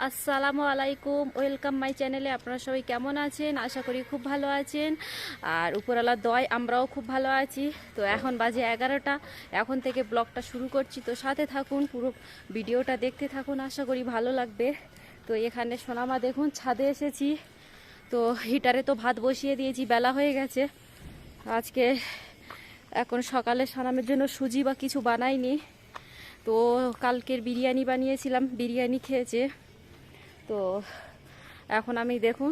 আসসালামু আলাইকুম, welcome my চ্যানেলে। আপনারা সবাই কেমন আছেন? আশা করি খুব ভালো আছেন। আর উপরওয়ালার দয় আমরাও খুব ভালো আছি। তো এখন বাজে 11টা, এখন থেকে ব্লগটা শুরু করছি। তো সাথে থাকুন, পুরো ভিডিওটা দেখতে থাকুন, আশা করি ভালো লাগবে। তো এখানে সোনামা দেখুন ছাদে এসেছি। তো হিটারে তো ভাত বসিয়ে দিয়েছি, বেলা হয়ে গেছে আজকে। এখন সকালে সানামের জন্য সুজি বা কিছু বানাইনি। তো কালকের বিরিয়ানি বানিয়েছিলাম, বিরিয়ানি খেয়েছে। তো এখন আমি দেখুন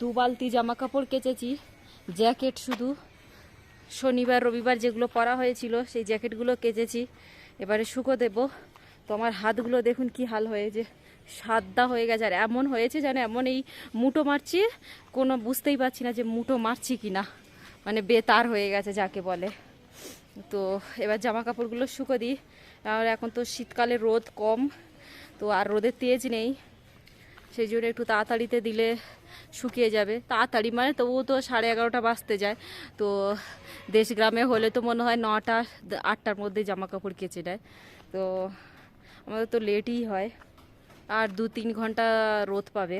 2 বালতি জামা কাপড় কেচেছি, জ্যাকেট শুধু শনিবার রবিবার যেগুলো পরা হয়েছিল সেই জ্যাকেটগুলো কেচেছি, এবারে শুকো দেব। তো আমার হাতগুলো দেখুন কি হাল হয়েছে, সাদা হয়ে গেছে। আর এমন হয়েছে যেন এমন এই মুঠো মারছি, কোনো বুঝতেই পারছি না যে মুঠো মারছি কি না, মানে বেতার হয়ে গেছে যাকে বলে। তো এবার জামা কাপড়গুলো শুকো দিই। আর এখন তো শীতকালে রোদ কম, তো আর রোদের তেজ নেই, সেই জন্য একটু তাড়াতাড়িতে দিলে শুকিয়ে যাবে। তাড়াতাড়ি মানে তবুও তো 11:30 বাজতে যায়। তো দেশ গ্রামে হলে তো মনে হয় 9টা 8টার মধ্যে জামা কাপড় কেচে নেয়। তো আমাদের তো লেটই হয়, আর 2-3 ঘন্টা রোদ পাবে।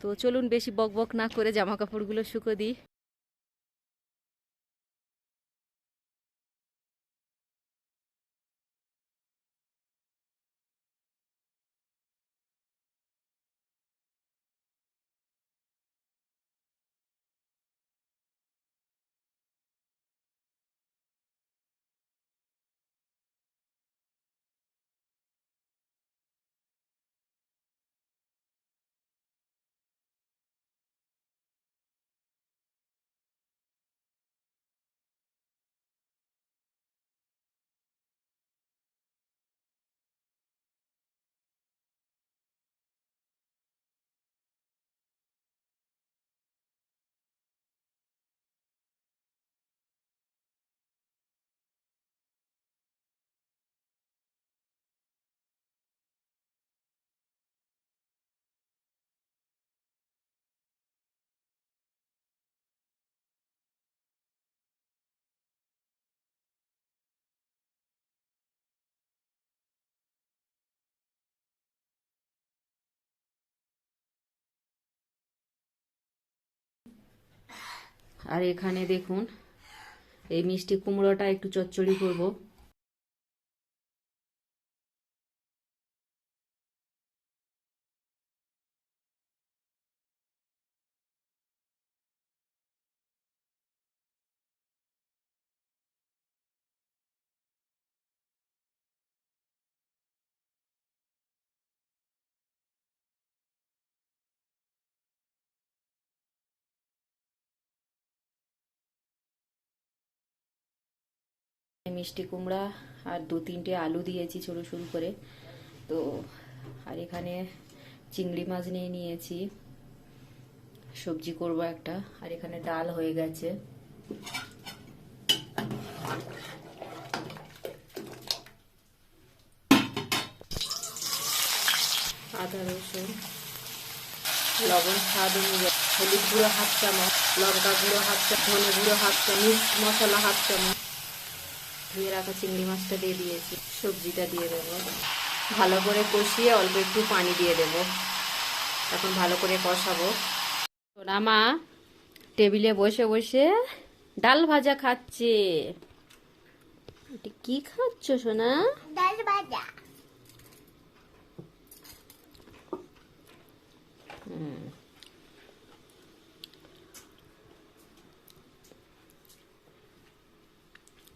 তো চলুন বেশি বক বক না করে জামা কাপড়গুলো শুকো দিই। আর এখানে দেখুন এই মিষ্টি কুমড়োটা একটু চচ্চড়ি করব। মিষ্টি কুমড়া আর 2-3টে আলু দিয়েছি ছোটো ছোটো করে। তো আর এখানে চিংড়ি মাছ নিয়ে নিয়েছি, সবজি করব একটা। আর এখানে ডাল হয়ে গেছে। আদা রসুন লবণ স্বাদ অনুযায়ী, হলুদ গুঁড়ো 1/2 চামচ, লঙ্কা গুঁড়ো 1/2 চামচ, ধনে গুঁড়ো 1/2 চামচ, মশলা 1/2 চামচ। ধুয়ে রাখা চিংড়ি মাছটা দিয়ে দিয়েছি, সবজিটা দিয়ে দেবো, ভালো করে কষিয়ে অল্প একটু পানি দিয়ে দেব। এখন ভালো করে কষাবো। সোনা মা টেবিলে বসে বসে ডাল ভাজা খাচ্ছে। এটা কি খাচ্ছ সোনা? ডাল ভাজা।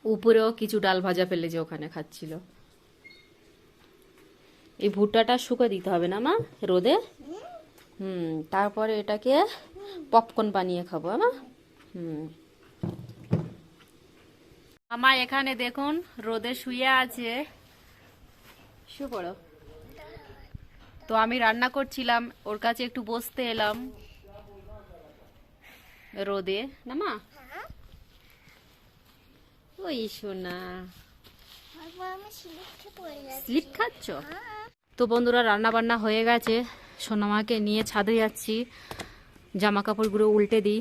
উপরেও কিছু ডাল ভাজা ফেলে যে ওখানে খাচ্ছিল। এই ভুট্টাটা শুকো দিতে হবে না মা রোদে? তারপরে এটাকে পপকর্ন বানিয়ে খাবো মা। আমার এখানে দেখুন রোদে শুয়ে আছে, শু পড়ো। তো আমি রান্না করছিলাম, ওর কাছে একটু বসতে এলাম রোদে না মা। ওই সোনা স্লিপ খাচ্ছ? তো বন্ধুরা রান্না বান্না হয়ে গেছে, সোনামাকে নিয়ে ছাদে যাচ্ছি। জামা কাপড়গুলো উল্টে দিই,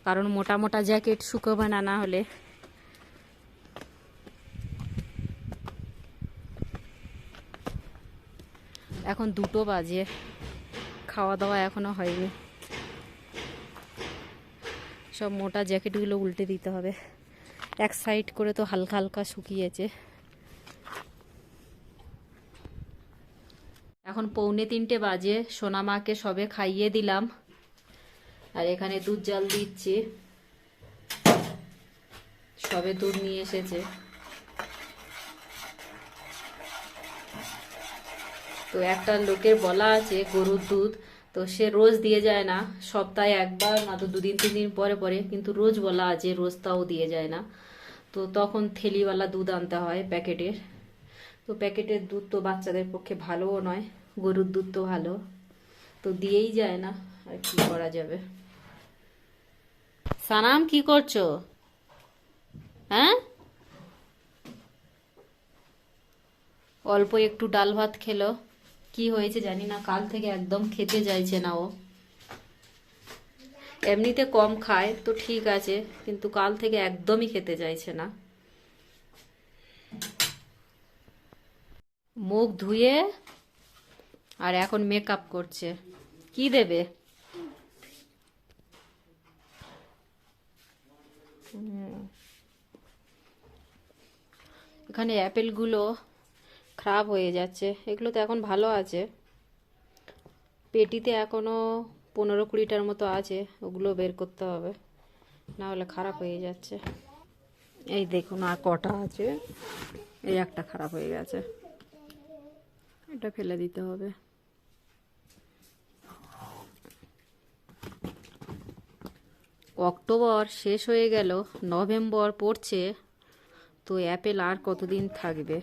কারণ মোটা মোটা জ্যাকেট শুকোবে না, না হলে। এখন 2টো বাজে, খাওয়া দাওয়া এখনো হয়নি। সব মোটা জ্যাকেটগুলো উল্টে দিতে হবে, এক সাইড করে তো হালকা হালকা শুকিয়েছে। এখন 2:45 বাজে, সোনামাকে সবে খাইয়ে দিলাম, আর এখানে দুধ জাল দিচ্ছি, সবে দুধ নিয়ে এসেছে। তো একটা লোকের বলা আছে গরুর দুধ, তো সে রোজ দিয়ে যায় না, সপ্তাহে একবার না তো 2 দিন 3 দিন পরে পরে, কিন্তু রোজ বলা আছে, রোজ তাও দিয়ে যায় না। তো তখন থেলিওয়ালা দুধ আনতে হয় প্যাকেটের। তো প্যাকেটের দুধ তো বাচ্চাদের পক্ষে ভালোও নয়, গরুর দুধ তো ভালো, তো দিয়েই যায় না, আর কি করা যাবে। সানাম কি করছো? হ্যাঁ, অল্প একটু ডাল ভাত খেলো, কি হয়েছে জানি না, কাল থেকে একদম খেতে চাইছে না ও। এমনিতে কম খায় তো ঠিক আছে, কিন্তু কাল থেকে একদমই খেতে চাইছে না। মুখ ধুয়ে আর এখন মেকআপ করছে। কি দেবে? এখানে অ্যাপেলগুলো খারাপ হয়ে যাচ্ছে, এগুলো তো এখন ভালো আছে, পেটিতে এখনো 15-20টার মতো আছে, ওগুলো বের করতে হবে, না হলে খারাপ হয়ে যাচ্ছে। এই দেখুন আর কটা আছে, এই একটা খারাপ হয়ে গেছে, এটা ফেলে দিতে হবে। অক্টোবর শেষ হয়ে গেল, নভেম্বর পড়ছে, তো অ্যাপেল আর কতদিন থাকবে।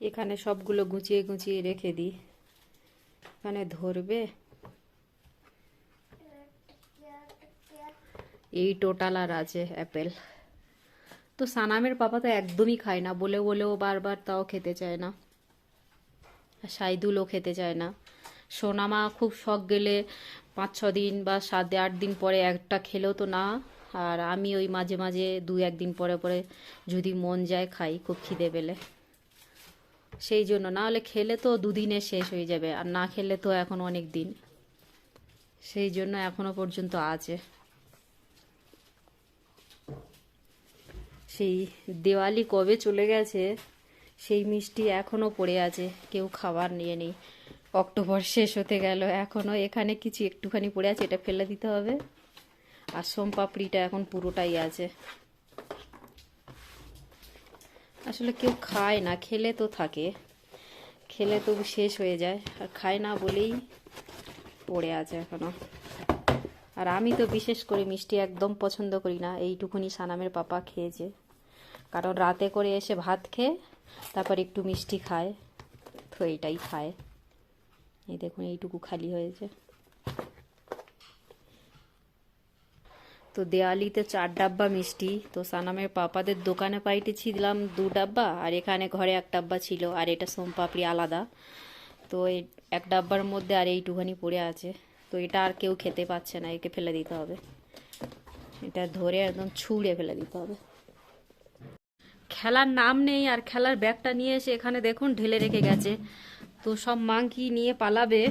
এখানে সবগুলো গুছিয়ে গুছিয়ে রেখে দিই, এখানে ধরবে। এই টোটাল আর আছে অ্যাপেল। তো সানামের পাপা তো একদমই খায় না, বলে বলেও বারবার তাও খেতে চায় না, সাইদুলও খেতে চায় না। সোনামা খুব শখ গেলে 5-6 দিন বা 7-8 দিন পরে একটা খেলেও তো না, আর আমি ওই মাঝে মাঝে 2-1 দিন পরে পরে যদি মন যায় খাই, খুব খিদে পেলে। সেই জন্য, না হলে খেলে তো 2 দিনে শেষ হয়ে যাবে, আর না খেলে তো এখন অনেক দিন, সেই জন্য এখনো পর্যন্ত আছে। সেই দেওয়ালি কবে চলে গেছে, সেই মিষ্টি এখনো পড়ে আছে, কেউ খাবার নিয়ে নেই। অক্টোবর শেষ হতে গেল, এখনো এখানে কিছু একটুখানি পড়ে আছে, এটা ফেলে দিতে হবে। আর সোমপাপড়িটা এখন পুরোটাই আছে। আসলে কেউ খায় না, খেলে তো থাকে, খেলে তো শেষ হয়ে যায়, আর খায় না বলেই পড়ে আছে এখনো। আর আমি তো বিশেষ করে মিষ্টি একদম পছন্দ করি না, এইটুকুনি সানামের পাপা খেয়েছে, কারণ রাতে করে এসে ভাত খেয়ে তারপর একটু মিষ্টি খায়, তো এইটাই খায়। এই দেখুন এইটুকু খালি হয়েছে। তো দেওয়ালিতে 4 ডাব্বা মিষ্টি, তো সানামের পাপাদের দোকানে পাইতেছিলাম 2 ডাব্বা, আর এখানে ঘরে 1 ডাব্বা ছিল, আর এটা সোমপাপড়ি আলাদা। তো এই 1 ডাব্বার মধ্যে আর এইটুখানি পড়ে আছে, তো এটা আর কেউ খেতে পাচ্ছে না, একে ফেলে দিতে হবে, এটা ধরে একদম ছুঁড়ে ফেলে দিতে হবে। খেলার নাম নেই, আর খেলার ব্যাগটা নিয়ে এসে এখানে দেখুন ঢেলে রেখে গেছে। তো সব মাংকি নিয়ে পালাবে,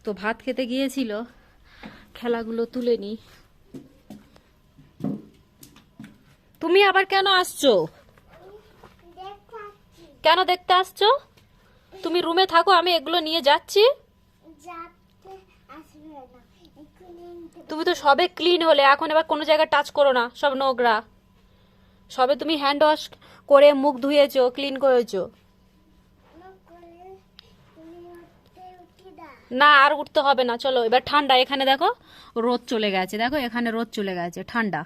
তো ভাত খেতে গিয়েছিল, খেলাগুলো তুলে নি। তুমি আবার কেন আসছো? কেন দেখতে আসছো? তুমি রুমে থাকো, আমি এগুলো নিয়ে যাচ্ছি। তুমি তো সবে ক্লিন হলে, এখন এবার কোনো জায়গায় টাচ করো না, সব নোংরা। সবে তুমি হ্যান্ড ওয়াশ করে মুখ ধুয়েছো, ক্লিন করেছো। না আর উঠতে হবে না, চলো এবার ঠান্ডা, এখানে দেখো রোদ চলে গেছে, দেখো এখানে রোদ চলে গেছে, ঠান্ডা।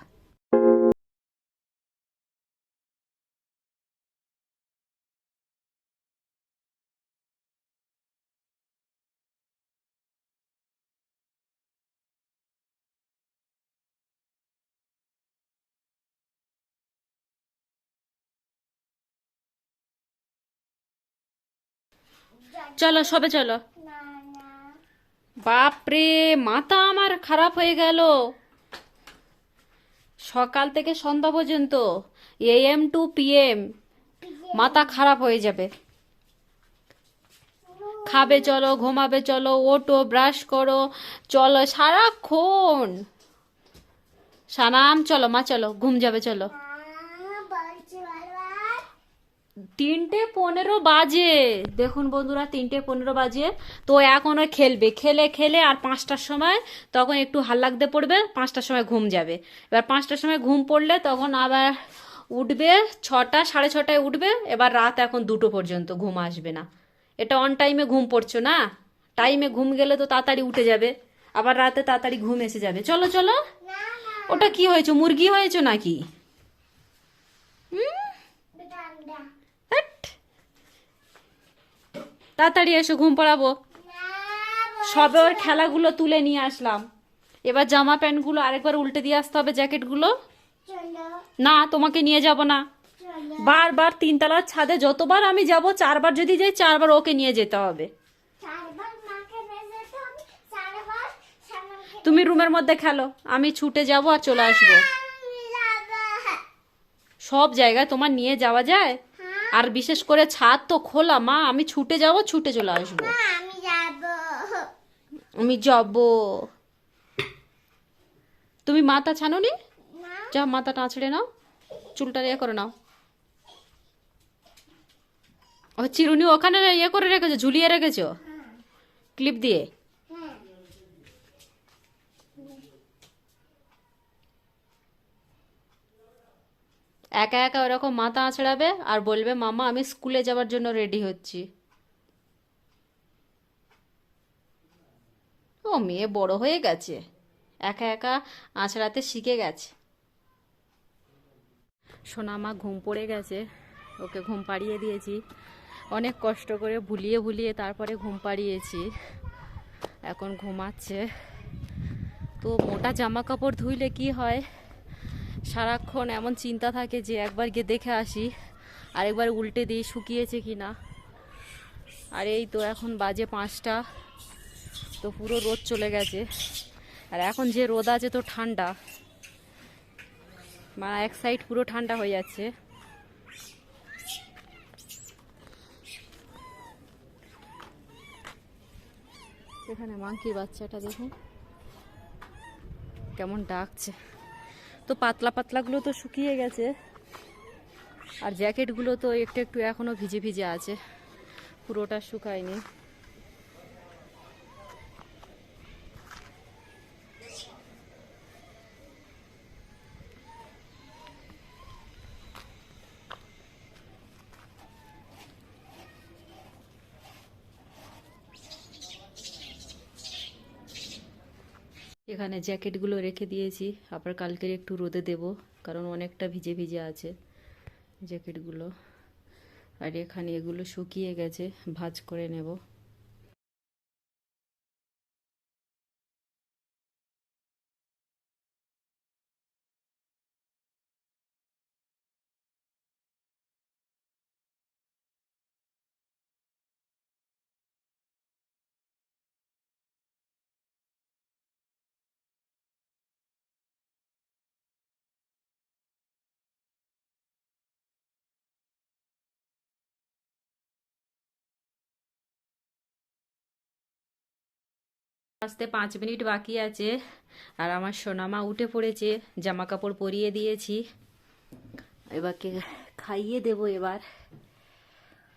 চলো সবে চলো। বাপরে, মাথা আমার খারাপ হয়ে গেল, সকাল থেকে সন্ধ্যা পর্যন্ত, AM to PM, মাথা খারাপ হয়ে যাবে। খাবে চলো, ঘুমাবে চলো, ওঠো, ব্রাশ করো, চলো সারাক্ষণ। সানাম চলো মা, চলো ঘুম যাবে চলো। 3:15 বাজে, দেখুন বন্ধুরা 3:15 বাজে। তো এখন ওই খেলবে, খেলে খেলে আর 5টার সময় তখন একটু হাল্লাগতে পড়বে, 5টার সময় ঘুম যাবে। এবার 5টার সময় ঘুম পড়লে তখন আবার উঠবে 6টা, 6:30টায় উঠবে। এবার রাত এখন 2টো পর্যন্ত ঘুম আসবে না। এটা অন টাইমে ঘুম পড়ছো না, টাইমে ঘুম গেলে তো তাড়াতাড়ি উঠে যাবে, আবার রাতে তাড়াতাড়ি ঘুম এসে যাবে। চলো চলো। ওটা কি হয়েছে, মুরগি হয়েছে নাকি? হ্যাট। তাড়াতাড়ি এসো, ঘুম পাড়াবো। সবে ওর খেলাগুলো তুলে নিয়ে আসলাম। এবার জামা প্যান্টগুলো আরেকবার উল্টে দিয়ে আসতে হবে, জ্যাকেটগুলো। না, তোমাকে নিয়ে যাব না। বারবার 3তলার ছাদে যতবার আমি যাব, 4বার যদি যাই 4বার ওকে নিয়ে যেতে হবে। তুমি রুমের মধ্যে খেলো, আমি ছুটে যাব আর চলে আসবো। সব জায়গায় তোমার নিয়ে যাওয়া যায়? আর বিশেষ করে ছাদ তো খোলা মা, আমি ছুটে যাব, ছুটে চলে আসবো। আমি যাব। তুমি মাথা ছানোনি? যা মাথাটা আছড়ে নাও, চুলটা ইয়ে করে নাও। ও চিরুনি ওখানে ইয়ে করে রেখেছো, ঝুলিয়ে রেখেছো ক্লিপ দিয়ে? একা একা ওরকম মাথা আছড়াবে আর বলবে মামা আমি স্কুলে যাওয়ার জন্য রেডি হচ্ছি। ও মেয়ে বড় হয়ে গেছে, একা একা আছড়াতে শিখে গেছে। সোনা মা ঘুম পড়ে গেছে, ওকে ঘুম পাড়িয়ে দিয়েছি। অনেক কষ্ট করে ভুলিয়ে ভুলিয়ে তারপরে ঘুম পাড়িয়েছি, এখন ঘুমাচ্ছে। তো মোটা জামা কাপড় ধুইলে কি হয়, সারাক্ষণ এমন চিন্তা থাকে যে একবার গিয়ে দেখে আসি, আরেকবার উল্টে দিই শুকিয়েছে কি না। আর এই তো এখন বাজে 5টা, তো পুরো রোদ চলে গেছে। আর এখন যে রোদ আছে তো ঠান্ডা, মানে এক সাইড পুরো ঠান্ডা হয়ে যাচ্ছে। এখানে মাংকির বাচ্চাটা দেখুন কেমন ডাকছে। তো পাতলা পাতলাগুলো তো শুকিয়ে গেছে, আর জ্যাকেটগুলো তো একটু একটু এখনো ভিজে ভিজে আছে, পুরোটা শুকায়নি। এখানে জ্যাকেটগুলো রেখে দিয়েছি, আবার কালকের একটু রোদে দেব, কারণ অনেকটা ভিজে ভিজে আছে জ্যাকেটগুলো। আর এখানে এগুলো শুকিয়ে গেছে, ভাঁজ করে নেব। আসতে 5 মিনিট বাকি আছে, আর আমার সোনামা উঠে পড়েছে, জামা কাপড় পরিয়ে দিয়েছি, এবারকে খাইয়ে দেব। এবার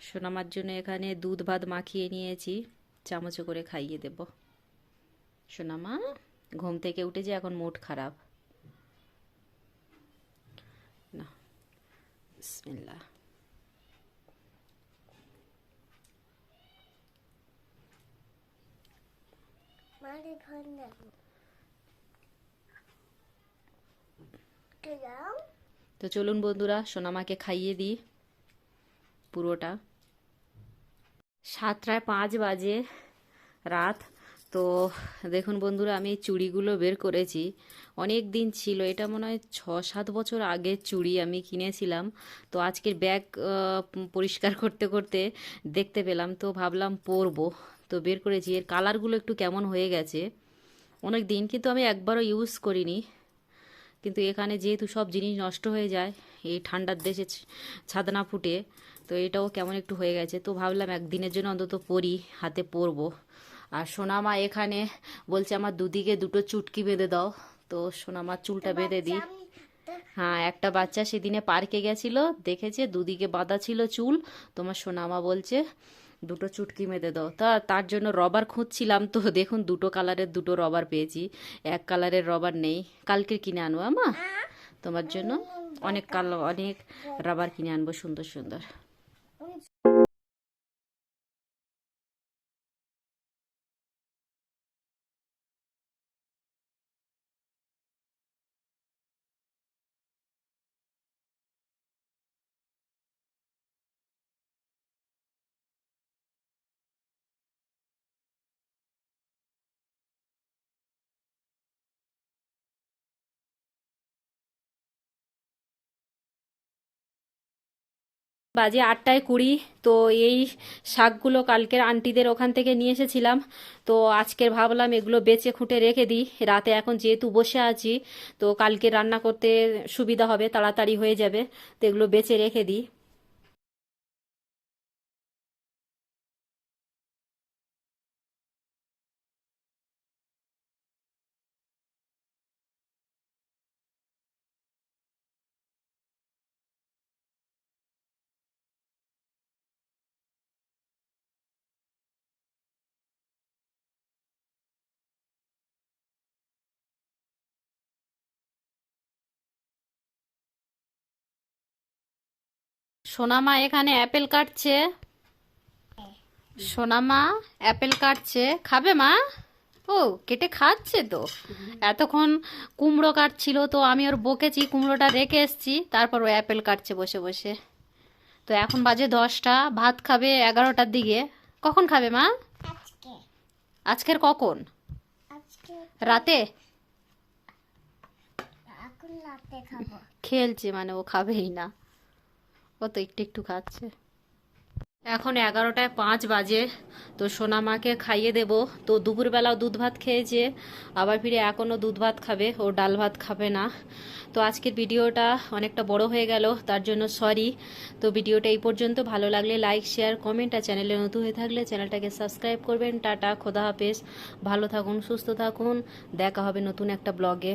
সোনামার জন্য এখানে দুধ ভাত মাখিয়ে নিয়েছি, চামচে করে খাইয়ে দেব। সোনামা ঘুম থেকে উঠেছে, এখন মুড খারাপ না। বিসমিল্লাহ। তো চলুন বন্ধুরা, সোনামাকে খাইয়ে দিই পুরোটা। 7:05 বাজে রাত। তো দেখুন বন্ধুরা, আমি এই চুড়িগুলো বের করেছি, অনেক দিন ছিল, এটা মনে হয় 6-7 বছর আগের চুড়ি আমি কিনেছিলাম। তো আজকের ব্যাগ পরিষ্কার করতে করতে দেখতে পেলাম, তো ভাবলাম পরবো, তো বের করেছি। এর কালারগুলো একটু কেমন হয়ে গেছে অনেক দিন, কিন্তু আমি একবারও ইউজ করিনি। কিন্তু এখানে যেহেতু সব জিনিস নষ্ট হয়ে যায়, এই ঠান্ডার দেশে ছাদ না ফুটে, তো এটাও কেমন একটু হয়ে গেছে। তো ভাবলাম একদিনের জন্য অন্তত পরি, হাতে পরবো। আর সোনামা এখানে বলছে আমার দুদিকে দুটো চুটকি বেঁধে দাও, তো সোনামার চুলটা বেঁধে দিই। হ্যাঁ, একটা বাচ্চা সেদিনে পার্কে গেছিল, দেখেছে দুদিকে বাঁধা ছিল চুল, তোমার সোনামা বলছে দুটো চুটকি বেঁধে দাও। তার জন্য রবার খুঁজছিলাম, তো দেখুন দুটো কালারের দুটো রবার পেয়েছি, এক কালারের রবার নেই। কালকে কিনে আনবো আমা তোমার জন্য, অনেক রাবার কিনে আনবো সুন্দর সুন্দর। বাজে 8:20। তো এই শাকগুলো কালকের আন্টিদের ওখান থেকে নিয়ে এসেছিলাম, তো আজকের ভাবলাম এগুলো বেচে খুঁটে রেখে দিই। রাতে এখন যেহেতু বসে আছি, তো কালকে রান্না করতে সুবিধা হবে, তাড়াতাড়ি হয়ে যাবে, তো এগুলো বেচে রেখে দিই। সোনামা এখানে অ্যাপেল কাটছে, সোনামা অ্যাপেল কাটছে, খাবে মা? ও কেটে খাচ্ছে তো। এতক্ষণ কুমড়ো কাটছিল, তো আমি ওর বকেছি, কুমড়োটা রেখে এসছি, তারপর ও অ্যাপেল কাটছে বসে বসে। তো এখন বাজে 10টা, ভাত খাবে 11টার দিকে। কখন খাবে মা? আজকের কখন? রাতে? খেলছে মানে ও খাবেই না, ও তো একটু একটু খাচ্ছে। এখন 11:05 বাজে, তো সোনামাকে খাইয়ে দেব। তো দুপুরবেলাও দুধ ভাত খেয়েছে, আবার ফিরে এখনও দুধ ভাত খাবে, ও ডাল ভাত খাবে না। তো আজকের ভিডিওটা অনেকটা বড় হয়ে গেল, তার জন্য সরি। তো ভিডিওটা এই পর্যন্ত, ভালো লাগলে লাইক শেয়ার কমেন্ট, আর চ্যানেলে নতুন হয়ে থাকলে চ্যানেলটাকে সাবস্ক্রাইব করবেন। টাটা, খোদা হাফেজ, ভালো থাকুন, সুস্থ থাকুন, দেখা হবে নতুন একটা ব্লগে।